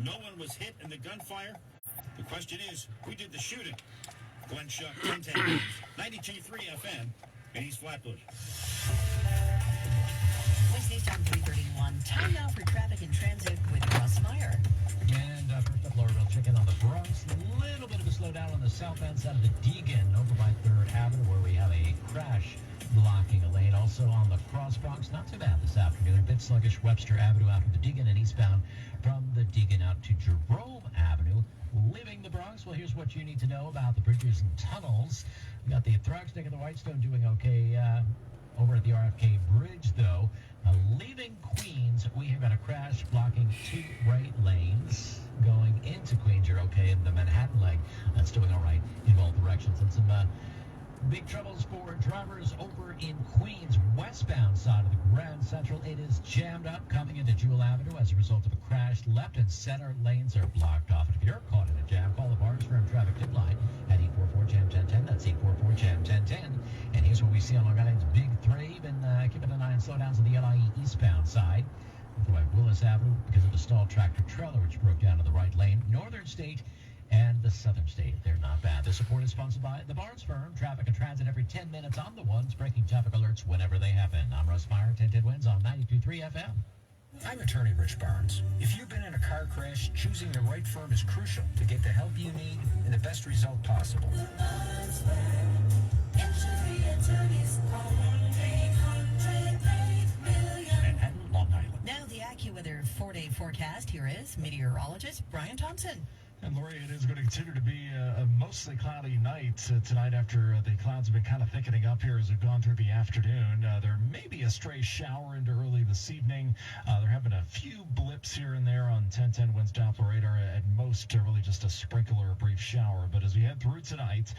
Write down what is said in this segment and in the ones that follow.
No one was hit in the gunfire. The question is, who did the shooting? Glenn Schuck, 1010 News, 92.3 FM in East Flatbush. Wednesday's time 3:31. Time now for traffic and transit with Russ Meyer. And first up, Laurel Chicken on the Bronx. A little bit of a slowdown on the southbound side of the Deegan over by 3rd Avenue where we have a crash blocking a lane. Also on the Cross Bronx, not too bad this afternoon. A bit sluggish Webster Avenue out of the Deegan and eastbound from the Deegan out to Jerome Avenue. Leaving the Bronx, well, here's what you need to know about the bridges and tunnels. We got the Throgstick and the Whitestone doing okay over at the RFK Bridge, though. Leaving Queens, we have got a crash blocking 2 right lanes. Going into Queens, you're okay in the Manhattan leg. That's doing all right in both directions. And some big troubles for drivers over in Queens, westbound side of the Grand Central. It is jammed up coming into Jewel Avenue as a result of a crash. Left and center lanes are blocked off. And if you're caught in a jam, call the Barnes Firm traffic tip line at 844-JAM-1010. That's 844-JAM-1010. And here's what we see on Long Island's Big 3. Been keeping an eye on slowdowns on the LIE eastbound side. By Willis Avenue because of a stalled tractor trailer which broke down to the right lane. Northern State and the Southern State, they're not bad. This report is sponsored by the Barnes Firm. Traffic and transit every 10 minutes on the ones, breaking traffic alerts whenever they happen. I'm Russ Meyer, 1010 Wins on 92.3 FM. I'm attorney Rich Barnes. If you've been in a car crash, choosing the right firm is crucial to get the help you need and the best result possible. Manhattan, Long Island. Now the AccuWeather 4-day forecast. Here is meteorologist Brian Thompson. And Lori, it is going to continue to be a mostly cloudy night tonight after the clouds have been kind of thickening up here as we've gone through the afternoon. There may be a stray shower into early this evening. There have been a few blips here and there on 1010 Winds Doppler radar. At most, really just a sprinkle or a brief shower. But as we head through tonight,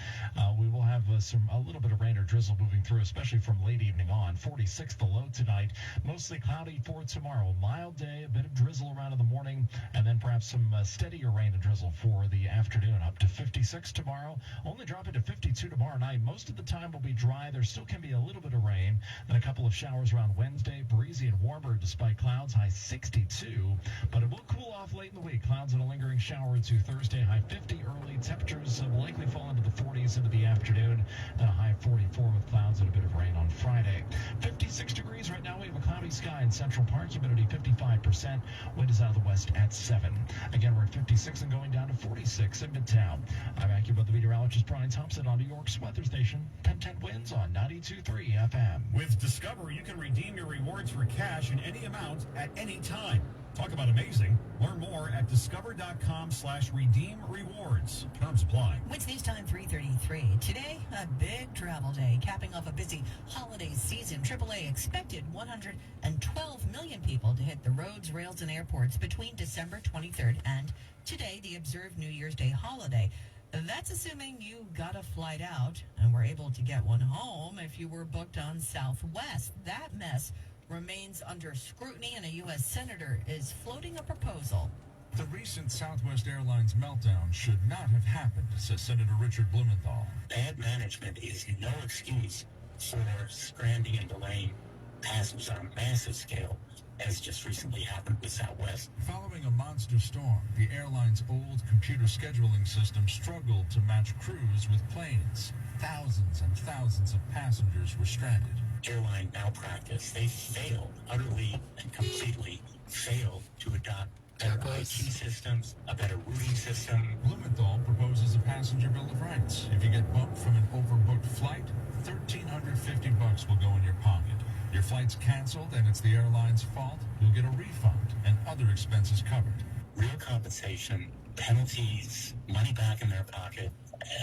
we will have a little bit of rain or drizzle moving through, especially from late evening on. 46 the low tonight. Mostly cloudy for tomorrow. Mild day, a bit of drizzle around in the morning, and then perhaps some steadier rain and drizzle for the afternoon. Up to 56 tomorrow, only dropping to 52 tomorrow night. Most of the time will be dry. There still can be a little bit of rain, then a couple of showers around Wednesday. Breezy and warmer despite clouds, high 62, but it will cool off late in the week. Clouds and a lingering shower to Thursday, high 50 early. Temperatures will likely fall into the 40s into the afternoon, then a high 44 with clouds and a bit of rain on Friday. 56 degrees right now. We have a cloudy sky in central parts, humidity 55%, wind is out of the west at 7. Again, we're at 56 and going down to 46 in Midtown. I'm AccuWeather meteorologist Brian Thompson on New York's weather station, 1010 Winds on 92.3 FM. With Discover, you can redeem your rewards for cash in any amount at any time. Talk about amazing. Learn more at discover.com/redeem rewards. Terms apply. Wednesday's time 3:33. Today, a big travel day, capping off a busy holiday season. AAA expected 112 million people to hit the roads, rails, and airports between December 23rd and today, the observed New Year's Day holiday. That's assuming you got a flight out and were able to get one home if you were booked on Southwest. That mess remains under scrutiny, and a U.S. senator is floating a proposal. The recent Southwest Airlines meltdown should not have happened, says Senator Richard Blumenthal. Bad management is no excuse for stranding and delaying passengers on a massive scale, as just recently happened with Southwest. Following a monster storm, the airline's old computer scheduling system struggled to match crews with planes. Thousands and thousands of passengers were stranded. Airline malpractice. They failed, utterly and completely failed to adopt better IT systems, a better routing system. Blumenthal proposes a passenger bill of rights. If you get bumped from an overbooked flight, $1,350 will go in your pocket. Your flight's canceled and it's the airline's fault, you'll get a refund and other expenses covered. Real compensation, penalties, money back in their pocket,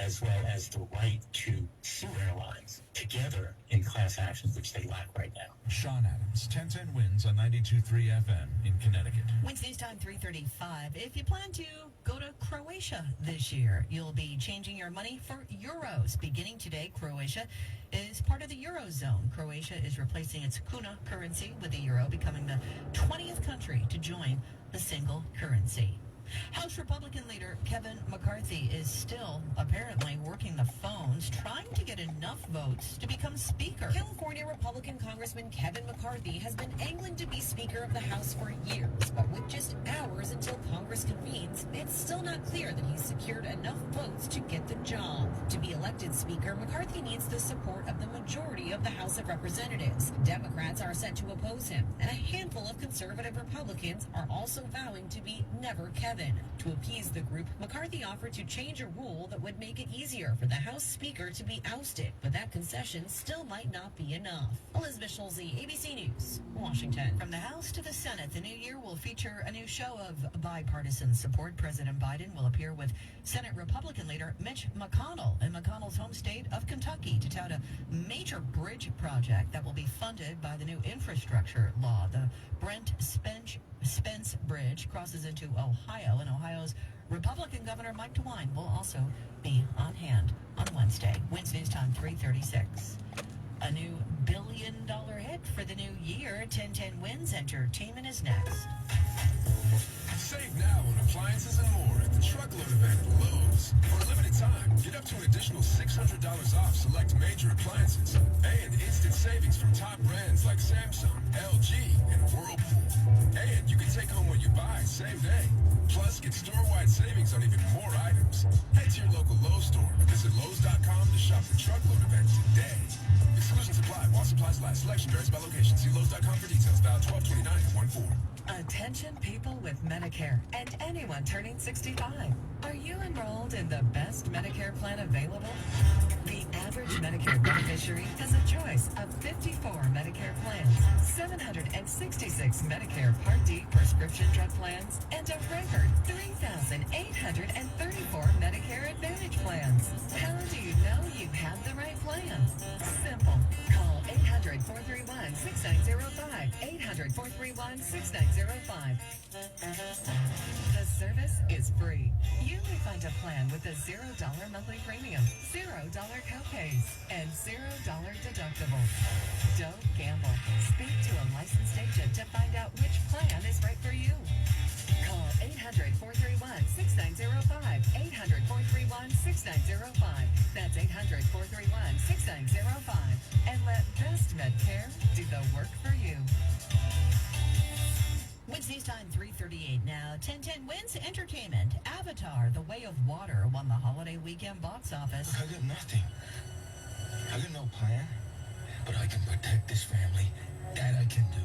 as well as the right to sue airlines together in class actions, which they lack right now. Sean Adams, 1010 Winds on 92.3 FM in Connecticut. Wednesday's time 3:35. If you plan to go to Croatia this year, you'll be changing your money for euros. Beginning today, Croatia is part of the Eurozone. Croatia is replacing its kuna currency with the euro, becoming the 20th country to join the single currency. House Republican leader Leader Kevin McCarthy is still apparently working the phones, trying to get enough votes to become Speaker. California Republican Congressman Kevin McCarthy has been angling to be Speaker of the House for years, but with just hours until Congress convenes, it's still not clear that he's secured enough votes to get the job. To be elected Speaker, McCarthy needs the support of the majority of the House of Representatives. Democrats are set to oppose him, and a handful of conservative Republicans are also vowing to be Never Kevin. To appease the group, McCarthy offered to change a rule that would make it easier for the House Speaker to be ousted, but that concession still might not be enough. Elizabeth Schulze, ABC News, Washington. From the House to the Senate, the new year will feature a new show of bipartisan support. President Biden will appear with Senate Republican leader Mitch McConnell in McConnell's home state of Kentucky to tout a major bridge project that will be funded by the new infrastructure law. The Brent Spence Bridge crosses into Ohio, and Ohio's Republican Governor Mike DeWine will also be on hand on Wednesday. Wednesday's time, 3:36. A new billion-dollar hit for the new year. 1010 Wins Entertainment is next. Save now on appliances and more at the Truckload event at Lowe's. For a limited time, get up to an additional $600 off select major appliances and instant savings from top brands like Samsung, LG, and Whirlpool. And you can take home what you buy same day. Plus, get store-wide savings on even more items. Head to your local Lowe's store or visit Lowe's.com to shop the Truckload event today. Exclusions apply while supplies last. Selection varies by location. See Lowe's.com for details. Valid 12/29/14. Attention people with Medicare and anyone turning 65. Are you enrolled in the best Medicare plan available? The average Medicare beneficiary has a choice of 54 Medicare plans, 766 Medicare Part D prescription drug plans, and a record 3,834 Medicare Advantage plans. How do you know you have the right plan? Simple. Call 800-431-6905. 800-431-6905. The service is free. You may find a plan with a $0 monthly premium, $0 copays, and $0 deductible. Don't gamble. Speak to a licensed agent to find out which plan is right for you. Call 800-431-6905. 800-431-6905. That's 800-431-6905. And let Best Medcare do the work for you. Wednesday's time, 3:38 now. 1010 Wins Entertainment. Avatar, The Way of Water won the holiday weekend box office. I got nothing. I got no plan, but I can protect this family. That I can do.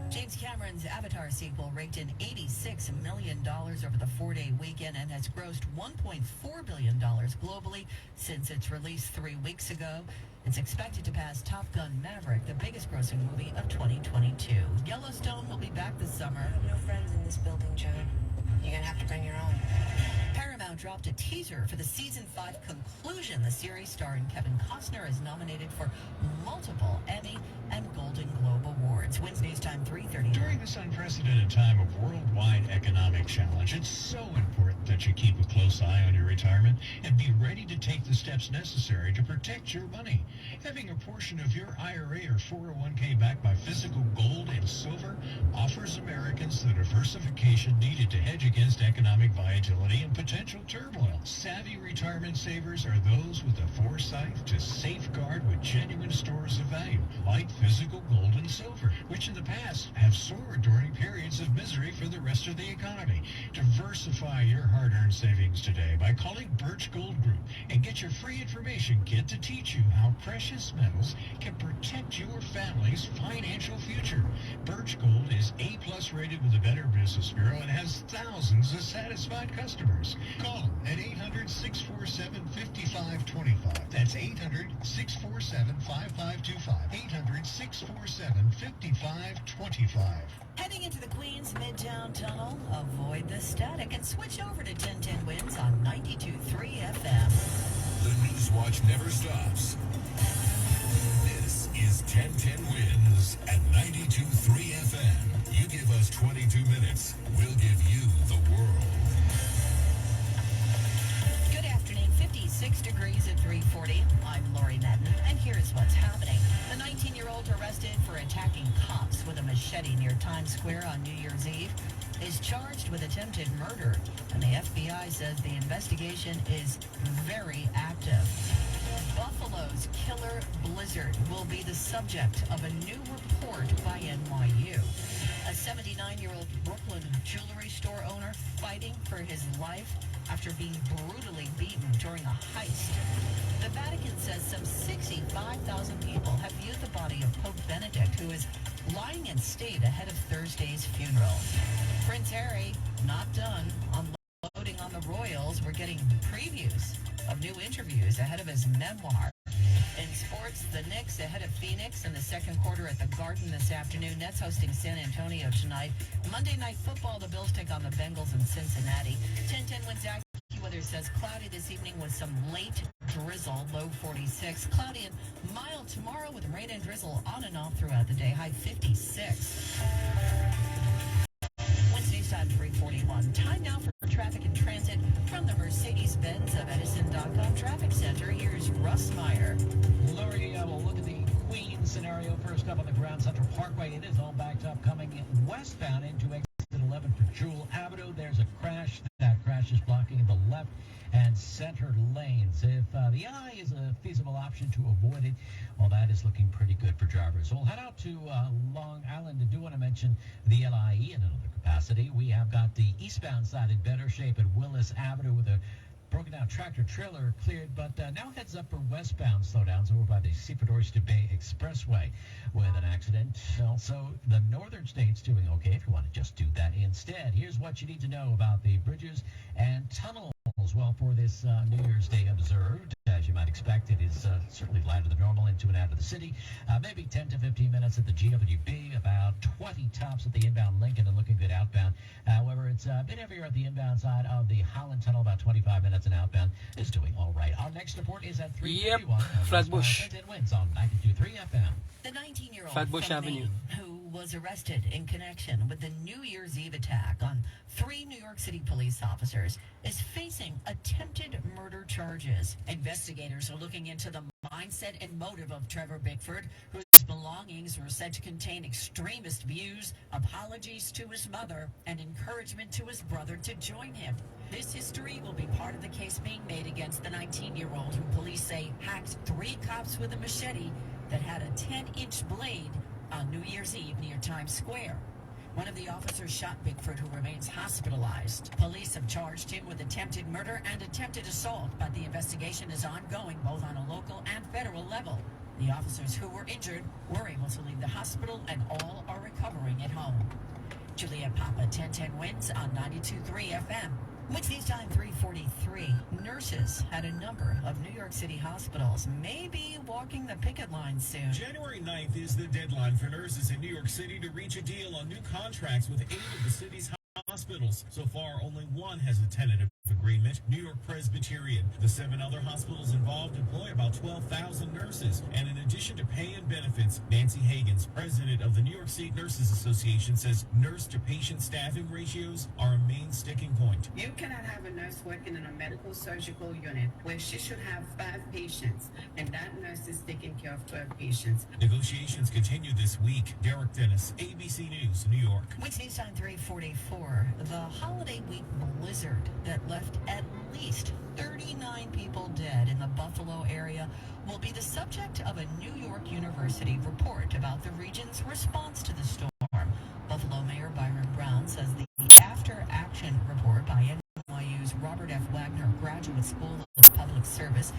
James Cameron's Avatar sequel raked in $86 million over the four-day weekend and has grossed $1.4 billion globally since its release 3 weeks ago. It's expected to pass Top Gun Maverick, the biggest grossing movie of 2022. Yellowstone will be back this summer. I have no friends in this building, John. You're going to have to bring your own. Paramount dropped a teaser for the Season 5 conclusion. The series starring Kevin Costner is nominated for multiple Emmy and Golden Globe Awards. Wednesday's time, 3:30. During this unprecedented time of worldwide economic challenge, it's so important that you keep a close eye on your retirement and be ready to take the steps necessary to protect your money. Having a portion of your IRA or 401k backed by physical gold and silver offers Americans the diversification needed to hedge against economic volatility and potential turmoil. Savvy retirement savers are those with the foresight to safeguard with genuine stores of value, like physical gold and silver, which in the past have soared during periods of misery for the rest of the economy. Diversify your hard-earned savings today by calling Birch Gold Group and get your free information kit to teach you how precious metals can protect your family's financial future. Birch Gold is A+ rated with the Better Business Bureau and has thousands of satisfied customers. Call them at 800-647-5525. That's 800-647-5525. 800-647-5525. Heading into the Queens Midtown Tunnel, avoid the static and switch over to 1010 Wins on 92.3 FM. The News Watch never stops. This is 1010 Wins at 92.3 FM. You give us 22 minutes, we'll give you the world. Good afternoon, 56 degrees at 3:40. I'm Lori Madden, and here's what's happening. The 19-year-old arrested for attacking cops with a machete near Times Square on New Year's Eve. is charged with attempted murder, and the FBI says the investigation is very active. Buffalo's killer blizzard will be the subject of a new report by NYU. A 79-year-old Brooklyn jewelry store owner fighting for his life after being brutally beaten during a heist. The Vatican says some 65,000 people have viewed the body of Pope Benedict, who is lying in state ahead of Thursday's funeral. Prince Harry, not done unloading on the royals. We're getting previews of new interviews ahead of his memoir. In sports, the Knicks ahead of Phoenix in the second quarter at the Garden this afternoon. Nets hosting San Antonio tonight. Monday Night Football, the Bills take on the Bengals in Cincinnati. 10-10 wins AccuWeather says cloudy this evening with some late drizzle, low 46. Cloudy and mild tomorrow with rain and drizzle on and off throughout the day, high 56. Wednesday's time 3:41. Time now for traffic and transit from the Mercedes-Benz of Edison.com Traffic Center. Here's Russ Meyer. Lori, we'll look at the Queen scenario first up on the Grand Central Parkway. It is all backed up coming westbound into exit 11 for Jewel Avenue. There's a crash. That crash is blocking the left and center lanes. If the I is a feasible option to avoid it, well, that is looking pretty good for drivers. So we'll head out to Long Island. I do want to mention the LIE in another capacity. We have got the eastbound side in better shape at Willis Avenue with a broken down tractor trailer cleared, but now heads up for westbound slowdowns over by the Seaford Oyster Bay Expressway with an accident. Also, the northern states doing okay if you want to just do that instead. Here's what you need to know about the bridges and tunnels. Well, for this New Year's Day observed, as you might expect, it is certainly lighter than normal into and out of the city. Maybe 10 to 15 minutes at the GWB, about 20 tops at the inbound Lincoln, and looking good outbound. However, it's a bit heavier at the inbound side of the Holland Tunnel, about 25 minutes, and outbound is doing all right. Our next report is at 3:51. Flatbush. It wins on 92.3 FM. The 19-year-old Flatbush from Avenue. Maine, who was arrested in connection with the New Year's Eve attack on 3 New York City police officers, is facing attempted murder charges. Investigators are looking into the mindset and motive of Trevor Bickford, whose belongings were said to contain extremist views, apologies to his mother, and encouragement to his brother to join him. This history will be part of the case being made against the 19-year-old who police say hacked 3 cops with a machete that had a 10-inch blade on New Year's Eve near Times Square. One of the officers shot Bickford, who remains hospitalized. Police have charged him with attempted murder and attempted assault, but the investigation is ongoing both on a local and federal level. The officers who were injured were able to leave the hospital and all are recovering at home. Juliet Papa, 1010 wins on 92.3 FM. Wednesday's time 3:43. Nurses at a number of New York City hospitals may be walking the picket line soon. January 9th is the deadline for nurses in New York City to reach a deal on new contracts with 8 of the city's hospitals. So far, only one has a tentative agreement, New York Presbyterian. The 7 other hospitals involved employ about 12,000 nurses. And in addition to pay and benefits, Nancy Hagans, president of the New York State Nurses Association, says nurse-to-patient staffing ratios are a main sticking point. You cannot have a nurse working in a medical surgical unit where she should have 5 patients, and that nurse is taking care of 12 patients. Negotiations continue this week. Derek Dennis, ABC News, New York. Wednesday's time 3:44. The holiday week blizzard that left at least 39 people dead in the Buffalo area will be the subject of a New York University report about the region's response to the storm. Buffalo Mayor Byron Brown says the after-action report by NYU's Robert F. Wagner Graduate School of Public Service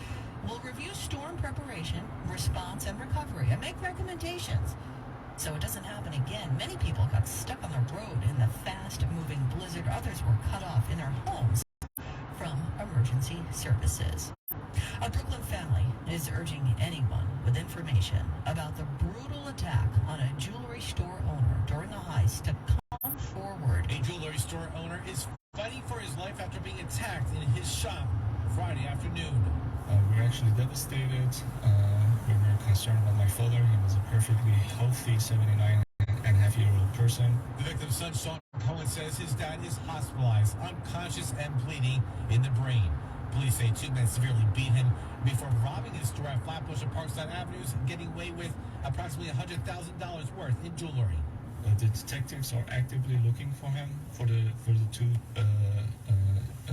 will review storm preparation, response, and recovery and make recommendations so it doesn't happen again. Many people got stuck on the road in the fast-moving blizzard. Others were cut off in their homes from emergency services. A Brooklyn family is urging anyone with information about the brutal attack on a jewelry store owner during a heist to come forward. A jewelry store owner is fighting for his life after being attacked in his shop Friday afternoon. We're actually devastated. We were concerned about my father. He was a perfectly healthy 79-and-a-half-year-old person. The victim's son, Sean Cohen, says his dad is hospitalized, unconscious and bleeding in the brain. Police say 2 men severely beat him before robbing his store at Flatbush and Parkside Avenues and getting away with approximately $100,000 worth in jewelry. the detectives are actively looking for him, for the two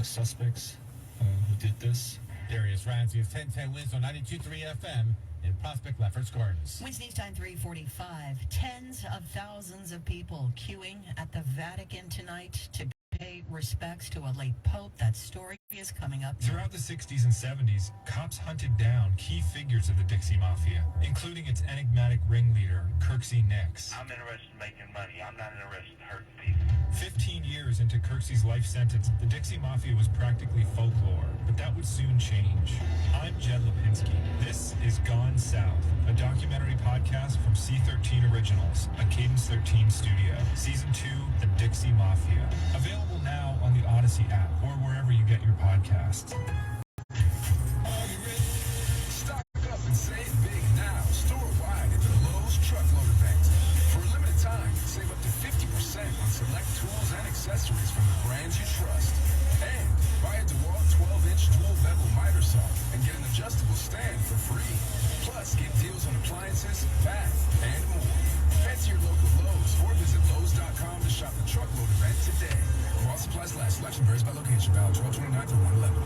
suspects who did this. Darius Ramsey is 1010 wins on 92.3 FM in Prospect Lefferts Gardens. Wednesday's time 3:45. Tens of thousands of people queuing at the Vatican tonight to pay respects to a late pope. That story is coming up. Throughout the 60s and 70s, cops hunted down key figures of the Dixie Mafia, including its enigmatic ringleader, Kirksey Nix. I'm interested in making money. I'm not interested in hurting people. 15 years into Kirksey's life sentence, the Dixie Mafia was practically folklore, but that would soon change. I'm Jed Lipinski. This is Gone South, a documentary podcast from C13 Originals, a Cadence 13 studio. Season 2, The Dixie Mafia. Available now on the Odyssey app or wherever you get your podcasts. Stock up and save big now. Store-wide at the Lowe's Truckload Event. For a limited time, save up to 50% on select tools and accessories from the brands you trust. And buy a DeWalt 12-inch dual-bevel miter saw and get an adjustable stand for free. Plus, get deals on appliances, bath, and more. Head to your local Lowe's or visit Lowe's.com to shop the Truckload Event today. While supplies last, selection varies by location. Valid 12/29 through 1/11.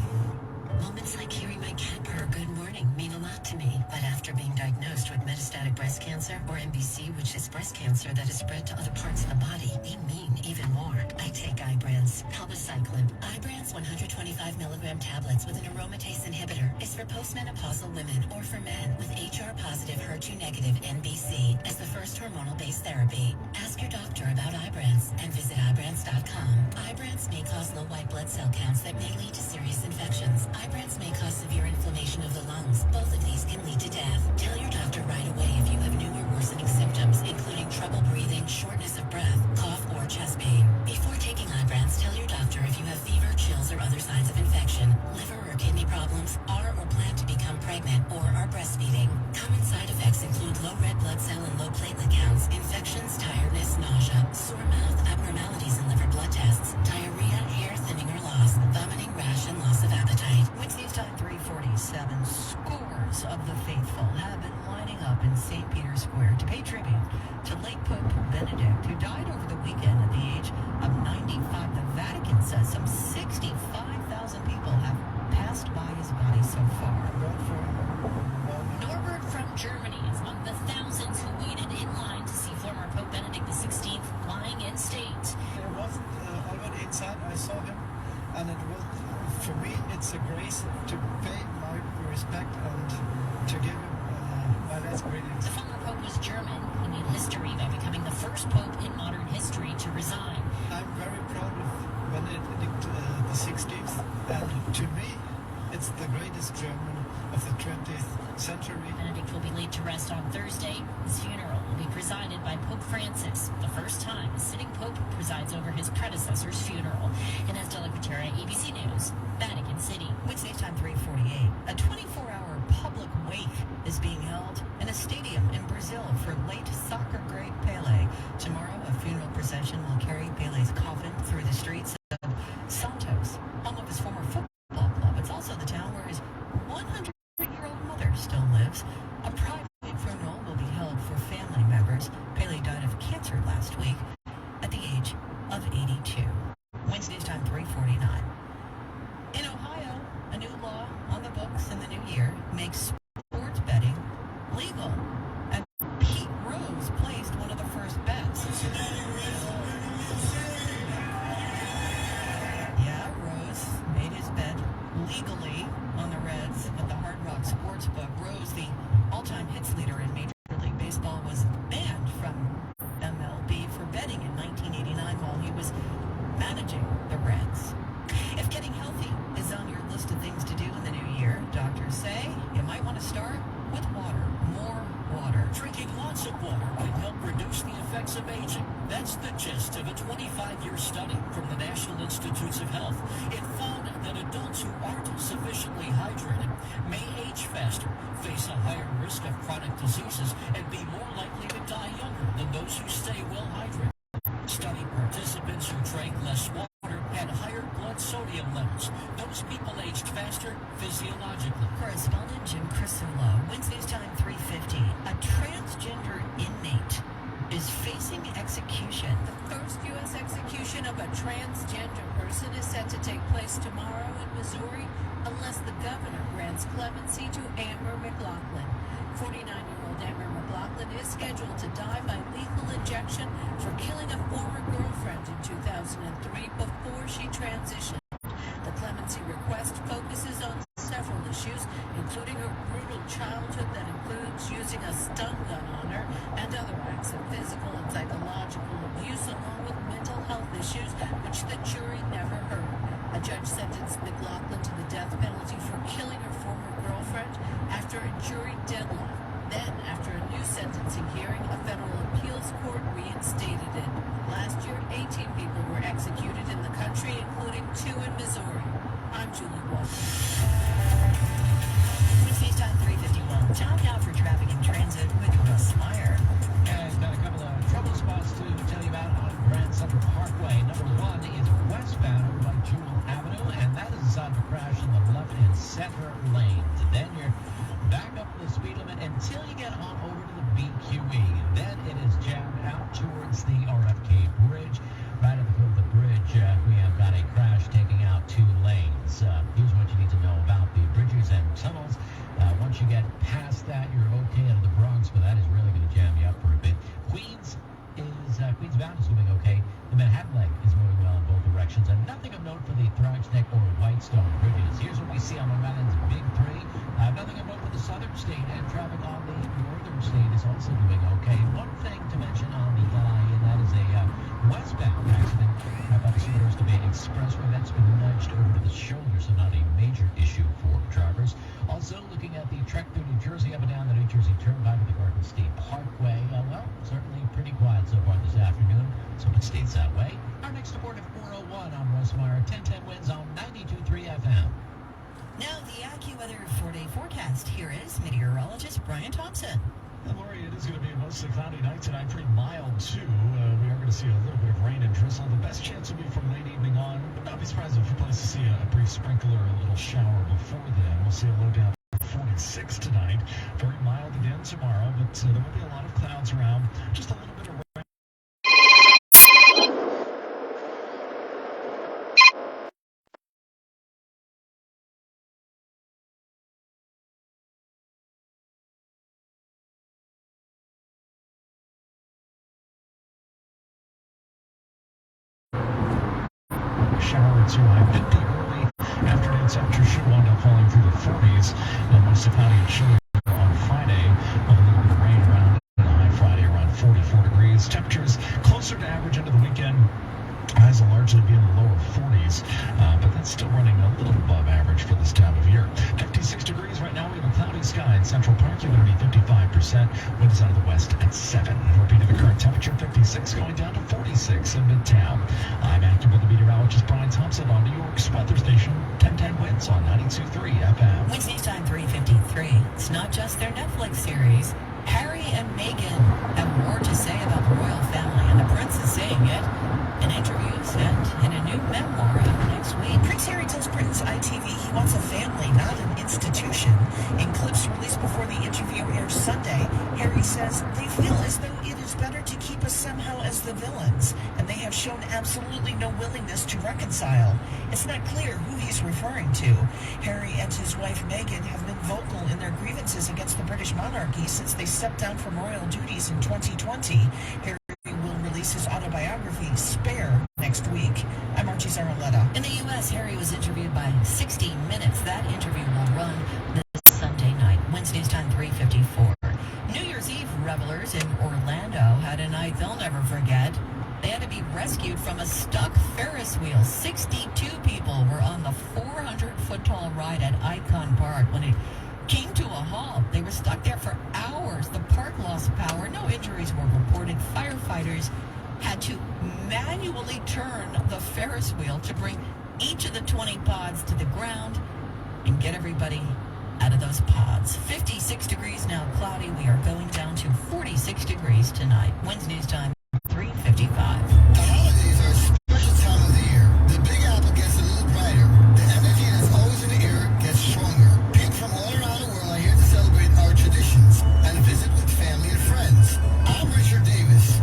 Moments like hearing my cat purr good morning mean a lot to me. But after being diagnosed with metastatic breast cancer, or MBC, which is breast cancer that is spread to other parts of the body, they mean even more. I take Ibrance, palbociclib. Ibrance 125 milligram tablets with an aromatase inhibitor is for postmenopausal women or for men with HR-positive, HER2-negative MBC as the first hormonal-based therapy. Ask your doctor about Ibrance and visit Ibrance.com. Ibrance may cause low white blood cell counts that may lead to serious infections. Ibrance may cause severe inflammation of the lungs. Both of these can lead to death. Tell your doctor right away if you have new or worsening symptoms, including trouble breathing, shortness of breath, cough, or chest pain. Before taking Ibrance, tell your doctor if you have fever, chills, or other signs of infection, liver or kidney problems, are or plan to become pregnant, or are breastfeeding. Common side effects include low red blood cell and low platelet counts, infections, tiredness, nausea, sore mouth, abnormalities in liver blood tests, diarrhea, hair thinning or loss, vomiting, rash, and loss of appetite. Wednesday's time 3:47. Scores of the faithful have been lining up in St. Peter's Square to pay tribute to late Pope Benedict, who died over the weekend at the age of 95. The Vatican says some 65,000 people have passed by his body so far. Norbert from Germany is among the thousands who waited in line to see former Pope Benedict XVI lying in state. I wasn't already inside. I saw him, and it was, for me, it's a grace to pay my respect and to give him my last greetings. The former Pope was German. He made history by becoming the first Pope in modern history to resign. I'm very proud of Benedict the 16th, and to me, it's the greatest German of the 20th century. Benedict will be laid to rest on Thursday. His funeral will be presided by Pope Francis, the first time a sitting Pope presides over his predecessor's funeral. Ines de la Cuetara, ABC News, Vatican City. Wednesday's time 3:48. A 24-hour public wake is being held in a stadium in Brazil for late soccer great Pele. Tomorrow, a funeral procession will carry Pele's coffin through the streets of Santos, home of his former football club. It's also the town where his 100-year-old mother still lives. A private funeral will be held for family members. Pele died of cancer last week at the age of 82. Wednesday's time 3:49. In Ohio, a new law on the books in the new year makes sports betting legal. And Pete Rose placed one of the first bets. Yeah, Rose made his bet legally on the Reds at the Hard Rock Sportsbook. Rose, the all-time hits leader in Major League Baseball, was banned from MLB for betting in 1989 while he was managing the Reds. If getting healthy is on your list of things to do in the new year, doctors say you might want to start with water. More water. Drinking lots of water can help reduce the effects of aging. That's the gist of a 25-year study from the National Institutes of Health. It found that adults who aren't sufficiently hydrated may age faster, face a higher risk of chronic diseases, and be more likely to die younger than those who stay well hydrated. Study participants who drank less water had higher blood sodium levels. Those people aged faster physiologically. Correspondent Jim Crisolo, Wednesday's time 3:50. A transgender inmate is facing execution. The first U.S. execution of a transgender person is set to take place tomorrow in Missouri unless the governor grants clemency to Amber McLaughlin. 49-year-old Amber McLaughlin is scheduled to die by lethal injection for killing a former girlfriend in 2003 before she transitioned. The clemency request focuses on several issues, including her brutal childhood that includes using a stun gun on her and other acts of physical and psychological abuse, along with mental health issues, which the jury never heard. A judge sentenced McLaughlin to the death penalty for killing her former girlfriend after a jury deadline. Then, after a new sentencing hearing, a federal appeals court reinstated it. Last year, 18 people were executed in the country, including 2 in Missouri. I'm Julie Walker. Wednesday's time 3:51. Time now for traffic and transit with Russ Meyer. And got a couple of trouble spots to tell you about on Grand Central Parkway. Number 1 is westbound over by Jewel Avenue, and that is a sign of a crash in the left and center lanes. Then you're back up the speed limit until you get on over to the BQE. Then it is jammed out towards the RFK Bridge. Right at the foot of the bridge, we have got a crash taking out 2 lanes. Here's what you need to know about the bridges and tunnels. Once you get past that, you're okay out of the Bronx, but that is really going to jam you up for a bit. Queensbound is moving okay. The Manhattan leg is moving well in both directions, and nothing of note for the Thrush Neck or Whitestone bridges. Here's what we see on Long Island's Big 3. Nothing of note for the southern state, and traffic on the northern state is also moving okay. One thing to mention on the LI, and that is a westbound accident by the Sewers to Bay Expressway. That's been nudged over to the shoulder, so not a major issue for drivers. Also, looking at the trek through New Jersey up and down the New Jersey Turnpike with the Garden State Parkway. Certainly pretty quiet so far this afternoon, so it stays that way. Our next report at 4:01 on Russ Meyer, 1010 wins on 92.3 FM. Now the AccuWeather 4-day forecast. Here is meteorologist Brian Thompson. And Lori, it is going to be a mostly cloudy night tonight, pretty mild too. We are going to see a little bit of rain and drizzle. The best chance will be from late evening on. Would not be surprised if you're to see a brief sprinkle or a little shower before then. We'll see a low down 46 tonight. Very mild again tomorrow, but there will be a lot of clouds around. Just a little bit of rain. Shower or 2 high 50 early afternoon temperature should wind up falling through the 40s. Mostly cloudy and chilly on Friday. A little bit of rain around on the high Friday around 44 degrees. Temperatures closer to average into the weekend. Highs will largely be in the lower 40s, but that's still running a little above average for this time of year. 56 degrees right now. We have a cloudy sky in Central Park. Humidity 55%. Wind is out of the west at 7. Repeating the current temperature 56 going down to 46 in Midtown. I'm AccuWeather meteorologist Brian Thompson on New York's weather station 1010 Winds on 92.3 FM. Wednesday's time 3:53. It's not just their Netflix series. Harry and Meghan have more to say about the royal family, and the prince is saying it in interviews and in a new memoir out next week. Prince Harry tells Britain's ITV he wants a family, not an institution. In clips released before the interview airs Sunday, Harry says they feel as though it is better to keep us somehow as the villains, and they have shown absolutely no willingness to reconcile. It's not clear who he's referring to. Harry and his wife Meghan have been vocal in their grievances against the British monarchy since they stepped down from royal duties in 2020. Harry will release his autobiography, Spare, next week. I'm Archie Zaraletta. In the U.S., Harry was interviewed by 60 Minutes. That interview will run this Sunday night. Wednesday's time 3:54. New Year's Eve revelers in Orlando had a night they'll never forget. They had to be rescued from a stuck Ferris wheel. 62 people were on the 400-foot-tall ride at Icon Park when it came to a halt. They were stuck there for hours. The park lost power. No injuries were reported. Firefighters had to manually turn the Ferris wheel to bring each of the 20 pods to the ground and get everybody out of those pods. 56 degrees now, cloudy. We are going down to 46 degrees tonight. Wednesday's time, 3:55. The holidays are a special time of the year. The Big Apple gets a little brighter. The energy that's always in the air gets stronger. People from all around the world are here to celebrate our traditions and visit with family and friends. I'm Richard Davis.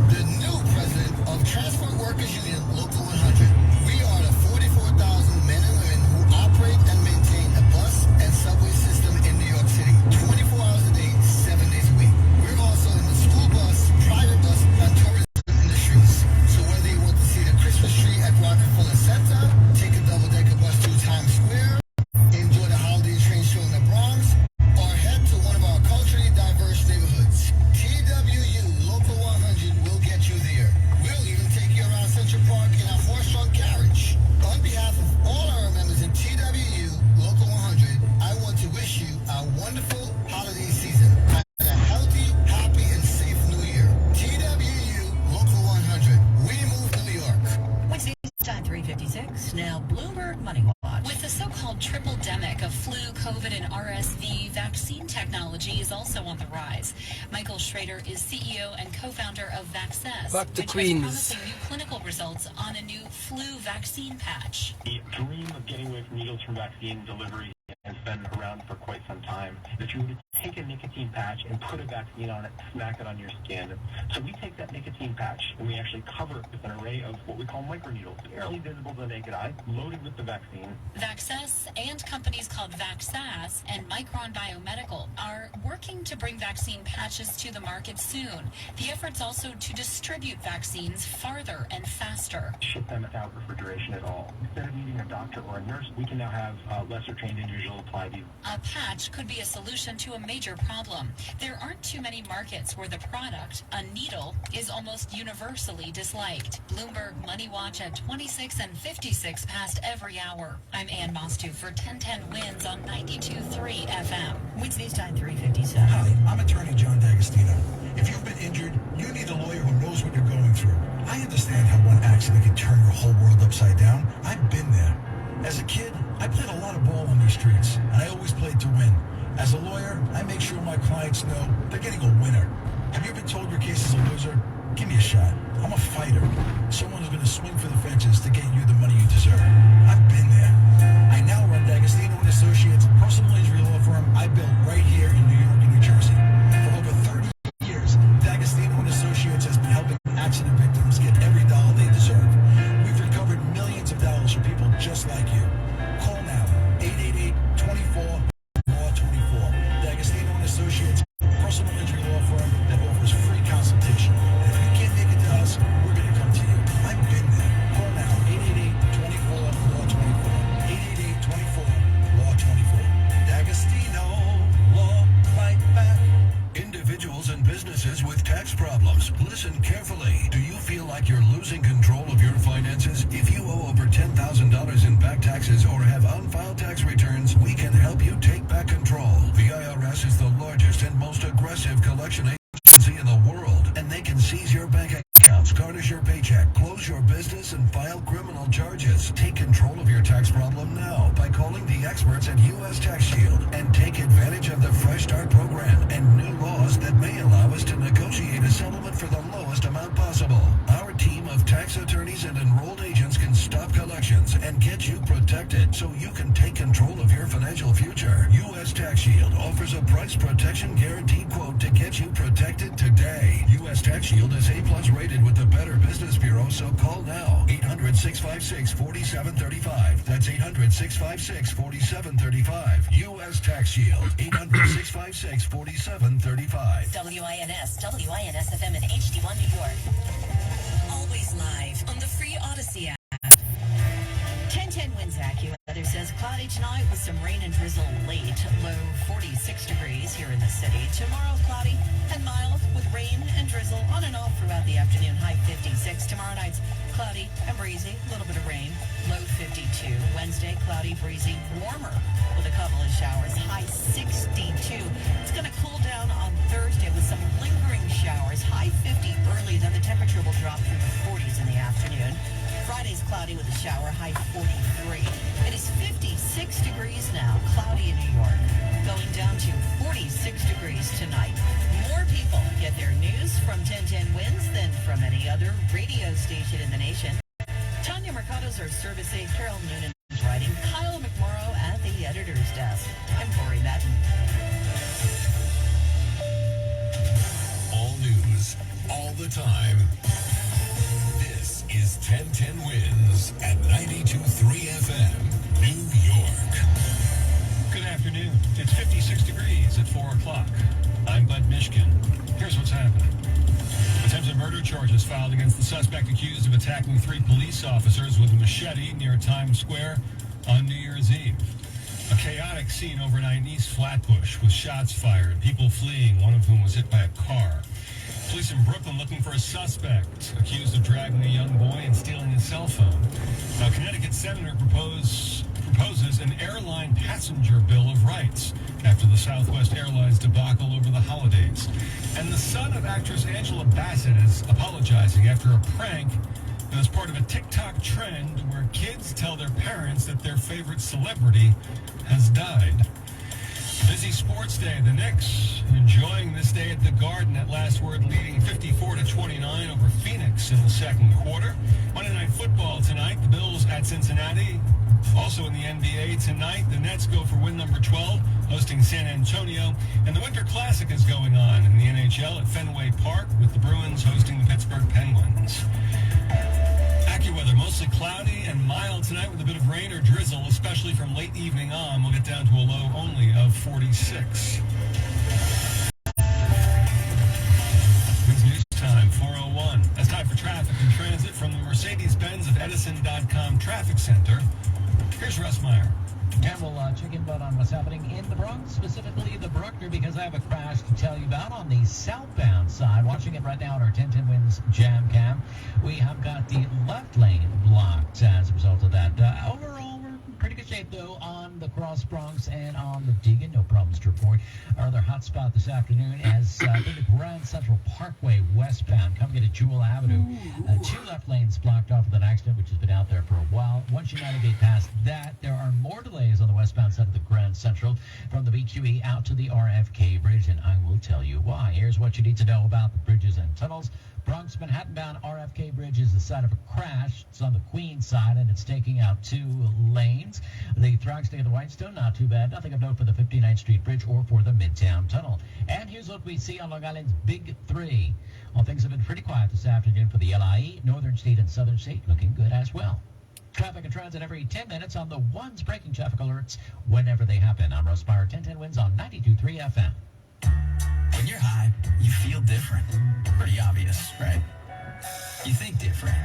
world triple-demic of flu, COVID, and RSV, vaccine technology is also on the rise. Michael Schrader is CEO and co-founder of Vaxess, Back to which Queens. is promising new clinical results on a new flu vaccine patch. The dream of getting away from needles from vaccine delivery has been around for quite some time. That you would take a nicotine patch and put a vaccine on it, smack it on your skin. So we take that nicotine patch and we actually cover it with an array of what we call microneedles, barely visible to the naked eye, loaded with the vaccine. Vaxess and companies called Vaxass and Micron Biomedical are working to bring vaccine patches to the market soon. The effort's also to distribute vaccines farther and faster. Ship them without refrigeration at all. Instead of needing a doctor or a nurse, we can now have lesser trained individuals apply these. A patch could be a solution to a major problem. There aren't too many markets where the product, a needle, is almost universally disliked. Bloomberg Money Watch at 26 and 56 past every hour. I'm Ann Mostu for 1010 Wins on 92.3 FM. Wednesday's time 357. Hi, I'm attorney John D'Agostino. If you've been injured, you need a lawyer who knows what you're going through. I understand how one accident can turn your whole world upside down. I've been there. As a kid, I played a lot of ball on these streets, and I always played to win. As a lawyer, I make sure my clients know they're getting a winner. Have you been told your case is a loser? Give me a shot. I'm a fighter. Someone who's going to swing for the fences to get you the money you deserve. I've been there. I now run D'Agostino & Associates, personal injury law firm I built right here in New York and New Jersey. For over 30 years, D'Agostino & Associates has been helping accident victims get every dollar they deserve. We've recovered millions of dollars from people just like you. Call now, 888-24-LAW-24. D'Agostino & Associates, personal injury law firm that offers free consultation. And if you can't make it to us, we're going to come to you. I've been there. Call now, 888-24-LAW-24. 888-24-LAW-24. D'Agostino, law, fight back. Individuals and businesses with tax problems, listen carefully. Do you feel like you're losing control of your finances? If you owe over $10,000 in back taxes or have unfiled tax returns, we can help you take back control. The IRS is the largest and most aggressive collection agency in the world, and they can seize your bank accounts, garnish your paycheck, close your business, and file criminal charges. Take control of your tax problem now by calling the experts at U.S. Tax Shield and take advantage of the Fresh Start program and new laws that may allow us to negotiate a settlement for the lowest amount possible. Our team of tax attorneys and enrolled agents can stop collections and get you protected so you can take control of your financial future. U.S. Tax Shield offers a price protection guaranteed quote to get you protected today. U.S. Tax Shield is A+ rated with the Better Business Bureau, so call now. 800-656-4735. That's 800-656-4735. U.S. Tax Shield. 800-656-4735. WINS, WINS-FM in HD1 New York. Always live on the free Odyssey app. 1010 Wins AccuWeather says cloudy tonight with some rain and drizzle late. Low 46 degrees here in the city. Tomorrow cloudy and mild with rain and drizzle on and off throughout the afternoon. High 56. Tomorrow night's cloudy and breezy. A little bit of rain. Low 52. Wednesday cloudy, breezy, warmer with a couple of showers. High 62. It's going to cool down on Thursday with some lingering showers. High 50 early. Then the temperature will drop through the 40s in the afternoon. Friday's cloudy with a shower, high 43. It is 56 degrees now, cloudy in New York. Going down to 46 degrees tonight. More people get their news from 1010 Wins than from any other radio station in the nation. Tanya Mercado's our service aide. Carol Noonan is writing. Kyle McMorrow at the editor's desk. I'm Corey Madden. All news, all the time. This is 1010 Wins at 92.3 FM, New York. Good afternoon. It's 56 degrees at 4 o'clock. I'm Bud Mishkin. Here's what's happening. Attempted murder charges filed against the suspect accused of attacking 3 police officers with a machete near Times Square on New Year's Eve. A chaotic scene overnight in East Flatbush with shots fired, people fleeing, one of whom was hit by a car. Police in Brooklyn looking for a suspect accused of dragging a young boy and stealing his cell phone. Now, Connecticut Senator proposes an airline passenger bill of rights after the Southwest Airlines debacle over the holidays. And the son of actress Angela Bassett is apologizing after a prank as part of a TikTok trend where kids tell their parents that their favorite celebrity has died. Busy sports day. The Knicks enjoying this day at the Garden at last word, leading 54-29 over Phoenix in the second quarter. Monday Night Football tonight. The Bills at Cincinnati. Also in the NBA tonight, the Nets go for win number 12, hosting San Antonio. And the Winter Classic is going on in the NHL at Fenway Park with the Bruins hosting the Pittsburgh Penguins. AccuWeather, mostly cloudy and mild tonight with a bit of rain or drizzle, especially from late evening on. We'll get down to a low only of 46. News time, 4:01. That's time for traffic and transit from the Mercedes-Benz of Edison.com Traffic Center. Here's Russ Meyer. And we'll check in on what's happening in the Bronx, specifically the Bruckner, because I have a crash to tell you about on the southbound side. Watching it right now on our 1010 Winds Jam Cam. We have got the left lane blocked as a result of that. Overall, we're in pretty good shape, though, on the Cross Bronx and on the Deegan. No problems to report. Our other hot spot this afternoon is the Grand Central Parkway westbound. Coming into Jewel Avenue. Two left lanes blocked off with an accident, which has been out there for a while. Once you navigate past that, there are more delays on the westbound side of the Grand Central from the BQE out to the RFK Bridge, and I will tell you why. Here's what you need to know about the bridges and tunnels. Bronx Manhattan bound RFK Bridge is the site of a crash. It's on the Queens side, and it's taking out 2 lanes. The Throgstone and the Whitestone, not too bad. Nothing of note for the 59th Street Bridge or for the Midtown Tunnel. And here's what we see on Long Island's Big 3. Well, things have been pretty quiet this afternoon for the LIE. Northern State and Southern State looking good as well. Traffic and transit every 10 minutes on the ones breaking traffic alerts whenever they happen. I'm Russ Meyer, 1010 Winds on 92.3 FM. When you're high, you feel different. Pretty obvious, right? You think different,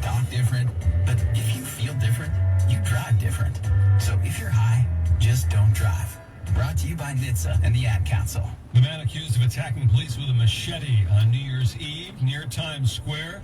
talk different, but if you feel different, you drive different. So if you're high, just don't drive. Brought to you by NHTSA and the Ad Council. The man accused of attacking police with a machete on New Year's Eve near Times Square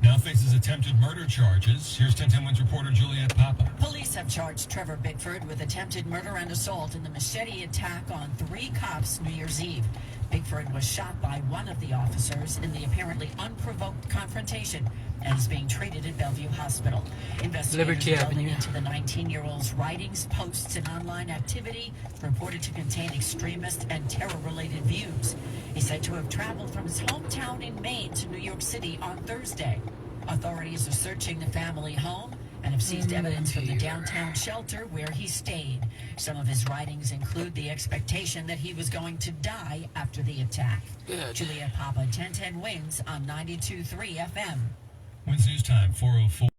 now faces attempted murder charges. Here's 1010 Winds reporter Juliet Papa. Police have charged Trevor Bickford with attempted murder and assault in the machete attack on 3 cops New Year's Eve. Bickford was shot by one of the officers in the apparently unprovoked confrontation and is being treated at Bellevue Hospital. Investigators are delving into the 19-year-old's writings, posts, and online activity reported to contain extremist and terror-related views. He's said to have traveled from his hometown in Maine to New York City on Thursday. Authorities are searching the family home and have seized evidence from the downtown shelter where he stayed. Some of his writings include the expectation that he was going to die after the attack. Juliet Papa, 1010 Winds on 92.3 FM. Winds News Time, 4:04.